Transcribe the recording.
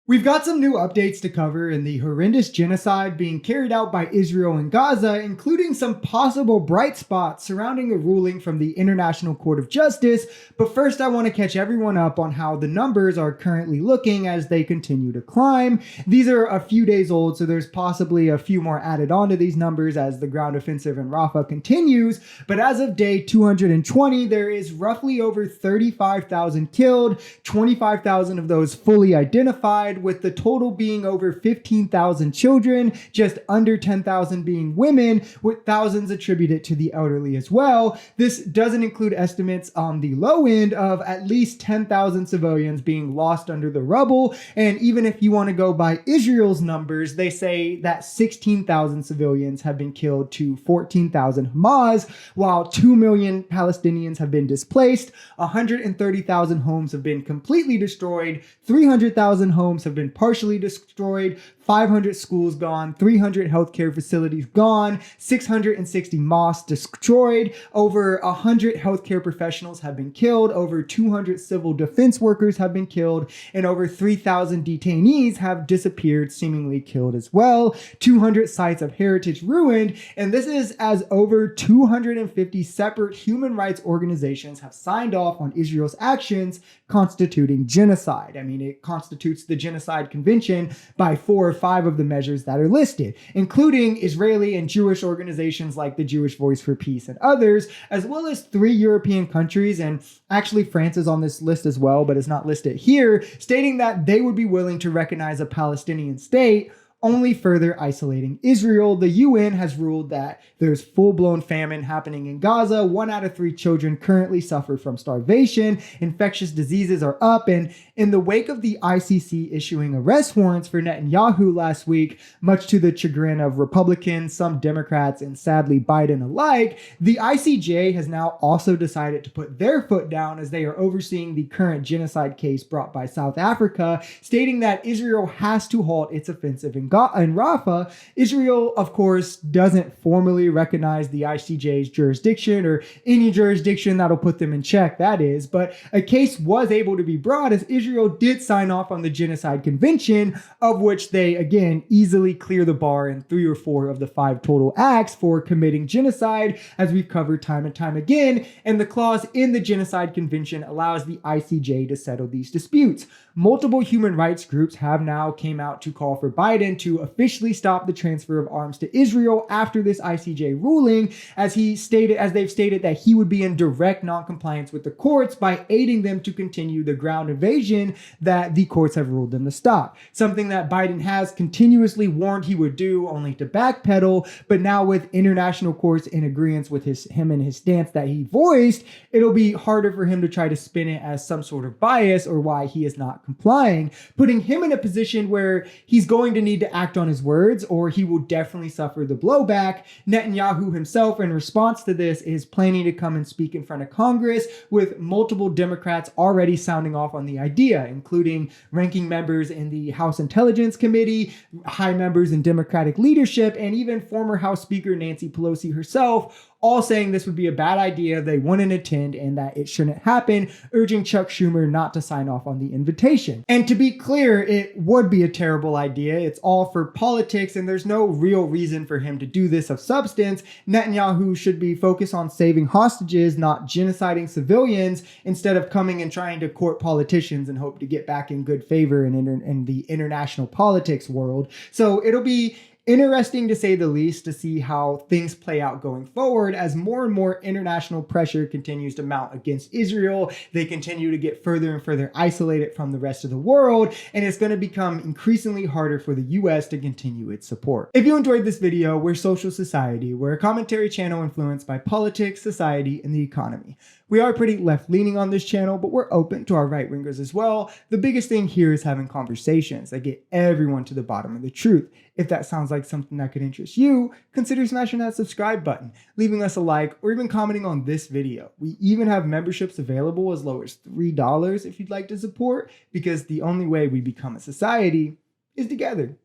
We've got some new updates to cover in the horrendous genocide being carried out by Israel in Gaza, including some possible bright spots surrounding a ruling from the International Court of Justice. But first, I want to catch everyone up on how the numbers are currently looking as they continue to climb. These are a few days old, so there's possibly a few more added onto these numbers as the ground offensive in Rafah continues. But as of day 220, there is roughly over 35,000 killed, 25,000 of those fully identified, with the total being over 15,000 children, just under 10,000 being women, with thousands attributed to the elderly as well. This doesn't include estimates on the low end of at least 10,000 civilians being lost under the rubble. And even if you want to go by Israel's numbers, they say that 16,000 civilians have been killed to 14,000 Hamas, while 2 million Palestinians have been displaced, 130,000 homes have been completely destroyed, 300,000 homes have been partially destroyed, 500 schools gone, 300 healthcare facilities gone, 660 mosques destroyed, over 100 healthcare professionals have been killed, over 200 civil defense workers have been killed, and over 3,000 detainees have disappeared, seemingly killed as well. 200 sites of heritage ruined, and this is as over 250 separate human rights organizations have signed off on Israel's actions constituting genocide. I mean, it constitutes the Genocide Convention by 4 or 5 of the measures that are listed, including Israeli and Jewish organizations like the Jewish Voice for Peace and others, as well as 3 European countries, and actually France is on this list as well, but it's not listed here, stating that they would be willing to recognize a Palestinian state, only further isolating Israel. The UN has ruled that there's full-blown famine happening in Gaza. 1 out of 3 children currently suffer from starvation. Infectious diseases are up. And in the wake of the ICC issuing arrest warrants for Netanyahu last week, much to the chagrin of Republicans, some Democrats, and sadly Biden alike, the ICJ has now also decided to put their foot down as they are overseeing the current genocide case brought by South Africa, stating that Israel has to halt its offensive in Rafah. Israel, of course, doesn't formally recognize the ICJ's jurisdiction, or any jurisdiction that'll put them in check, that is, but a case was able to be brought as Israel did sign off on the Genocide Convention, of which they, again, easily clear the bar in 3 or 4 of the 5 total acts for committing genocide, as we've covered time and time again, and the clause in the Genocide Convention allows the ICJ to settle these disputes. Multiple human rights groups have now came out to call for Biden to officially stop the transfer of arms to Israel after this ICJ ruling, as they've stated that he would be in direct non-compliance with the courts by aiding them to continue the ground invasion that the courts have ruled them to stop. Something that Biden has continuously warned he would do, only to backpedal, but now with international courts in agreement with him and his stance that he voiced, it'll be harder for him to try to spin it as some sort of bias or why he is not complying, putting him in a position where he's going to need to act on his words, or he will definitely suffer the blowback. Netanyahu himself, in response to this, is planning to come and speak in front of Congress, with multiple Democrats already sounding off on the idea, including ranking members in the House Intelligence Committee, high members in Democratic leadership, and even former House Speaker Nancy Pelosi herself, all saying this would be a bad idea, they wouldn't attend, and that it shouldn't happen, urging Chuck Schumer not to sign off on the invitation. And to be clear, it would be a terrible idea. It's all for politics, and there's no real reason for him to do this of substance. Netanyahu should be focused on saving hostages, not genociding civilians, instead of coming and trying to court politicians and hope to get back in good favor in the international politics world. So it'll be interesting, to say the least, to see how things play out going forward as more and more international pressure continues to mount against Israel. They continue to get further and further isolated from the rest of the world, and it's going to become increasingly harder for the US to continue its support. If you enjoyed this video, we're Social Society. We're a commentary channel influenced by politics, society, and the economy. We are pretty left-leaning on this channel, but we're open to our right-wingers as well. The biggest thing here is having conversations that get everyone to the bottom of the truth. If that sounds like something that could interest you, consider smashing that subscribe button, leaving us a like, or even commenting on this video. We even have memberships available as low as $3 if you'd like to support, because the only way we become a society is together.